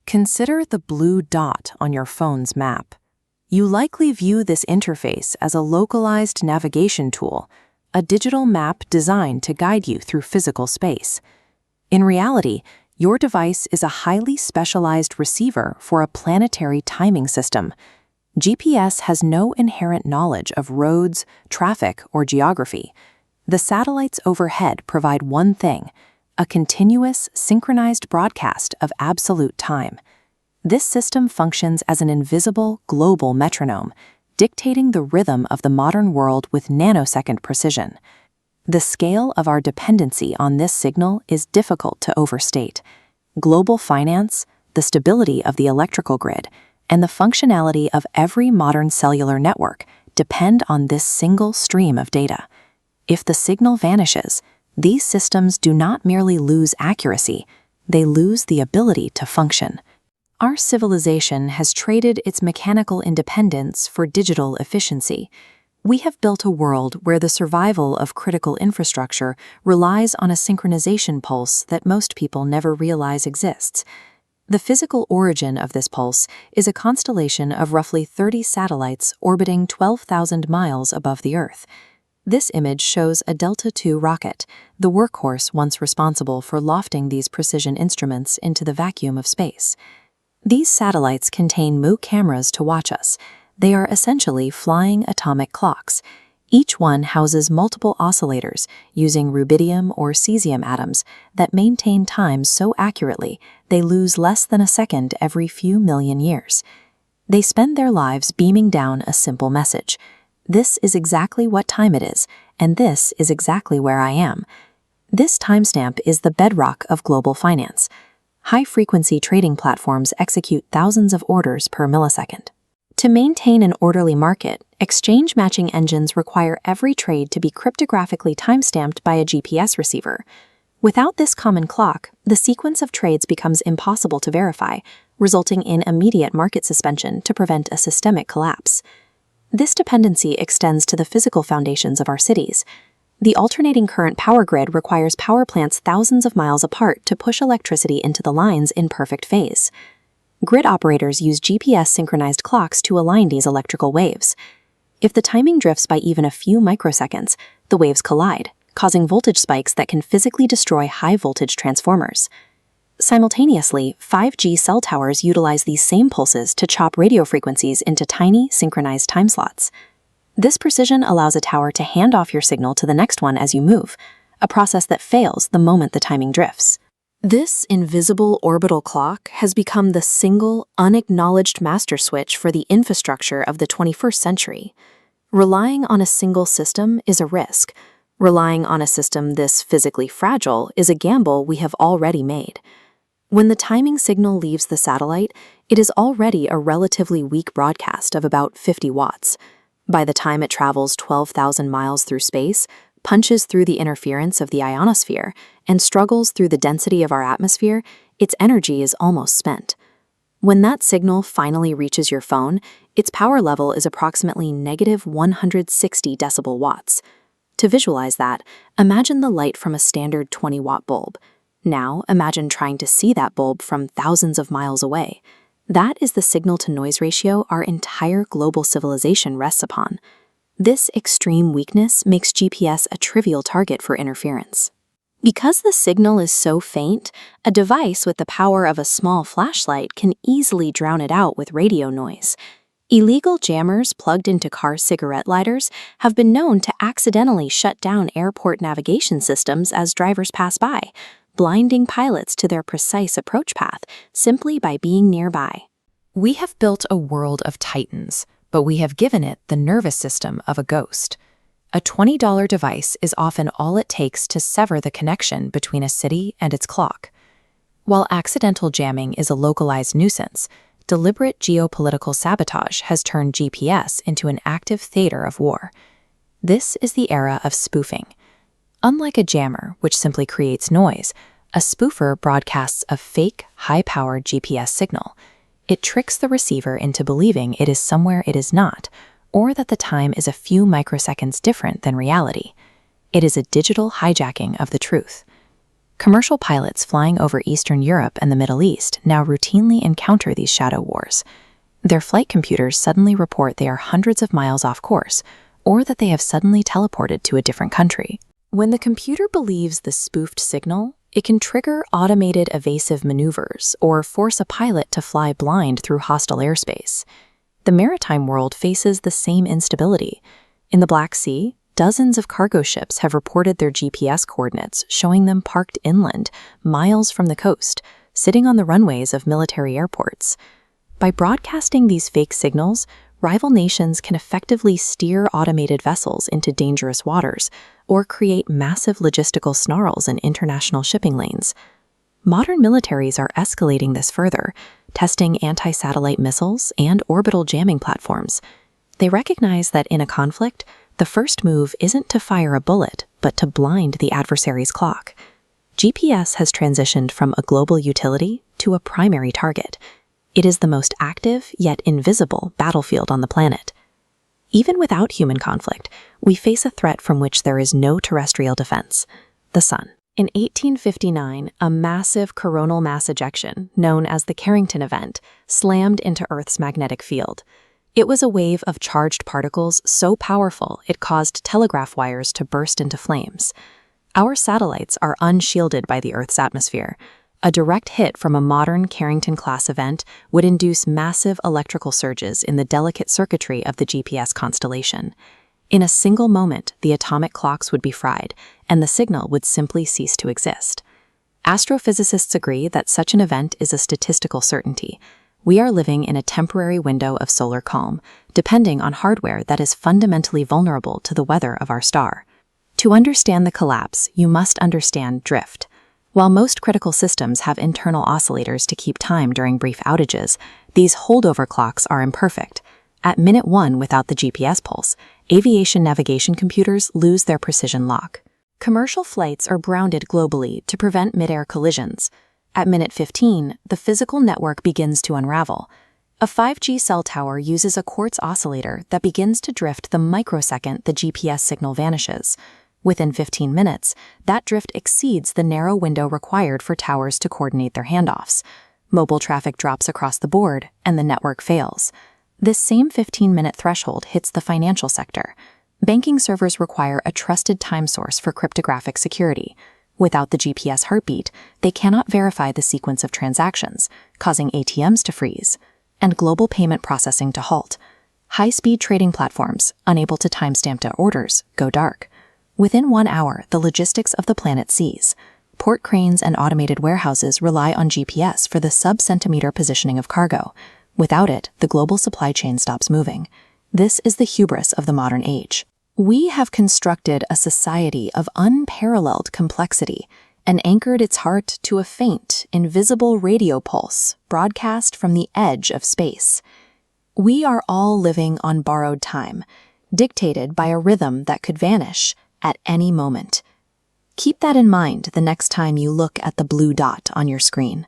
Consider the blue dot on your phone's map. You likely view this interface as a localized navigation tool, a digital map designed to guide you through physical space. In reality, your device is a highly specialized receiver for a planetary timing system. GPS has no inherent knowledge of roads, traffic, or geography. The satellites overhead provide one thing: a continuous, synchronized broadcast of absolute time. This system functions as an invisible, global metronome, dictating the rhythm of the modern world with nanosecond precision. The scale of our dependency on this signal is difficult to overstate. Global finance, the stability of the electrical grid, and the functionality of every modern cellular network depend on this single stream of data. If the signal vanishes, these systems do not merely lose accuracy, they lose the ability to function. Our civilization has traded its mechanical independence for digital efficiency. We have built a world where the survival of critical infrastructure relies on a synchronization pulse that most people never realize exists. The physical origin of this pulse is a constellation of roughly 30 satellites orbiting 12,000 miles above the Earth. This image shows a Delta II rocket, the workhorse once responsible for lofting these precision instruments into the vacuum of space. These satellites contain MOOC cameras to watch us. They are essentially flying atomic clocks. Each one houses multiple oscillators using rubidium or cesium atoms that maintain time so accurately they lose less than a second every few million years. They spend their lives beaming down a simple message: this is exactly what time it is, and this is exactly where I am. This timestamp is the bedrock of global finance. High-frequency trading platforms execute thousands of orders per millisecond. To maintain an orderly market, exchange matching engines require every trade to be cryptographically timestamped by a GPS receiver. Without this common clock, the sequence of trades becomes impossible to verify, resulting in immediate market suspension to prevent a systemic collapse. This dependency extends to the physical foundations of our cities. The alternating current power grid requires power plants thousands of miles apart to push electricity into the lines in perfect phase. Grid operators use GPS-synchronized clocks to align these electrical waves. If the timing drifts by even a few microseconds, the waves collide, causing voltage spikes that can physically destroy high-voltage transformers. Simultaneously, 5G cell towers utilize these same pulses to chop radio frequencies into tiny, synchronized time slots. This precision allows a tower to hand off your signal to the next one as you move, a process that fails the moment the timing drifts. This invisible orbital clock has become the single, unacknowledged master switch for the infrastructure of the 21st century. Relying on a single system is a risk. Relying on a system this physically fragile is a gamble we have already made. When the timing signal leaves the satellite, it is already a relatively weak broadcast of about 50 watts. By the time it travels 12,000 miles through space, punches through the interference of the ionosphere, and struggles through the density of our atmosphere, its energy is almost spent. When that signal finally reaches your phone, its power level is approximately negative 160 decibel watts. To visualize that, imagine the light from a standard 20-watt bulb. Now, imagine trying to see that bulb from thousands of miles away. That is the signal-to-noise ratio our entire global civilization rests upon. This extreme weakness makes GPS a trivial target for interference. Because the signal is so faint, a device with the power of a small flashlight can easily drown it out with radio noise. Illegal jammers plugged into car cigarette lighters have been known to accidentally shut down airport navigation systems as drivers pass by, blinding pilots to their precise approach path simply by being nearby. We have built a world of titans, but we have given it the nervous system of a ghost. A $20 device is often all it takes to sever the connection between a city and its clock. While accidental jamming is a localized nuisance, deliberate geopolitical sabotage has turned GPS into an active theater of war. This is the era of spoofing. Unlike a jammer, which simply creates noise, a spoofer broadcasts a fake, high-powered GPS signal. It tricks the receiver into believing it is somewhere it is not, or that the time is a few microseconds different than reality. It is a digital hijacking of the truth. Commercial pilots flying over Eastern Europe and the Middle East now routinely encounter these shadow wars. Their flight computers suddenly report they are hundreds of miles off course, or that they have suddenly teleported to a different country. When the computer believes the spoofed signal, it can trigger automated evasive maneuvers or force a pilot to fly blind through hostile airspace. The maritime world faces the same instability. In the Black Sea, dozens of cargo ships have reported their GPS coordinates showing them parked inland, miles from the coast, sitting on the runways of military airports. By broadcasting these fake signals, rival nations can effectively steer automated vessels into dangerous waters or create massive logistical snarls in international shipping lanes. Modern militaries are escalating this further, testing anti-satellite missiles and orbital jamming platforms. They recognize that in a conflict, the first move isn't to fire a bullet, but to blind the adversary's clock. GPS has transitioned from a global utility to a primary target. It is the most active, yet invisible, battlefield on the planet. Even without human conflict, we face a threat from which there is no terrestrial defense: the sun. In 1859, a massive coronal mass ejection, known as the Carrington event, slammed into Earth's magnetic field. It was a wave of charged particles so powerful it caused telegraph wires to burst into flames. Our satellites are unshielded by the Earth's atmosphere. A direct hit from a modern Carrington-class event would induce massive electrical surges in the delicate circuitry of the GPS constellation. In a single moment, the atomic clocks would be fried, and the signal would simply cease to exist. Astrophysicists agree that such an event is a statistical certainty. We are living in a temporary window of solar calm, depending on hardware that is fundamentally vulnerable to the weather of our star. To understand the collapse, you must understand drift. While most critical systems have internal oscillators to keep time during brief outages, these holdover clocks are imperfect. At minute 1 without the GPS pulse, aviation navigation computers lose their precision lock. Commercial flights are grounded globally to prevent mid-air collisions. At minute 15, the physical network begins to unravel. A 5G cell tower uses a quartz oscillator that begins to drift the microsecond the GPS signal vanishes. Within 15 minutes, that drift exceeds the narrow window required for towers to coordinate their handoffs. Mobile traffic drops across the board, and the network fails. This same 15-minute threshold hits the financial sector. Banking servers require a trusted time source for cryptographic security. Without the GPS heartbeat, they cannot verify the sequence of transactions, causing ATMs to freeze, and global payment processing to halt. High-speed trading platforms, unable to timestamp their orders, go dark. Within 1 hour, the logistics of the planet cease. Port cranes and automated warehouses rely on GPS for the sub-centimeter positioning of cargo. Without it, the global supply chain stops moving. This is the hubris of the modern age. We have constructed a society of unparalleled complexity and anchored its heart to a faint, invisible radio pulse broadcast from the edge of space. We are all living on borrowed time, dictated by a rhythm that could vanish at any moment. Keep that in mind the next time you look at the blue dot on your screen.